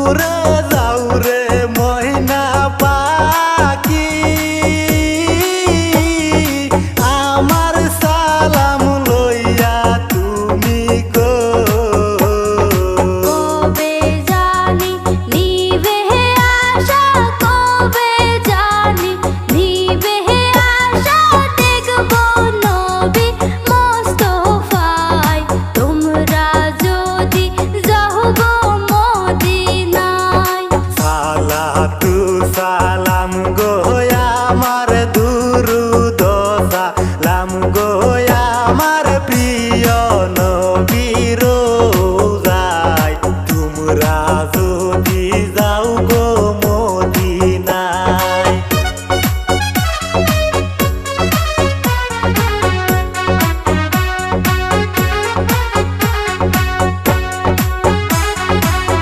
উড়ে যাও রে ময়না পাখি, আমার সালাম লইয়া তুমি গো। কবে জানি নিবে আশা, কবে জানি নিবে আশা, দেখব নবী মোস্তফায় তোমরা যদি যাও গো মদিনায়। সালাতু সালাম গো আমার দুরুদ সালাম গো আমার প্রিয় নবী রোজায়, তোমরা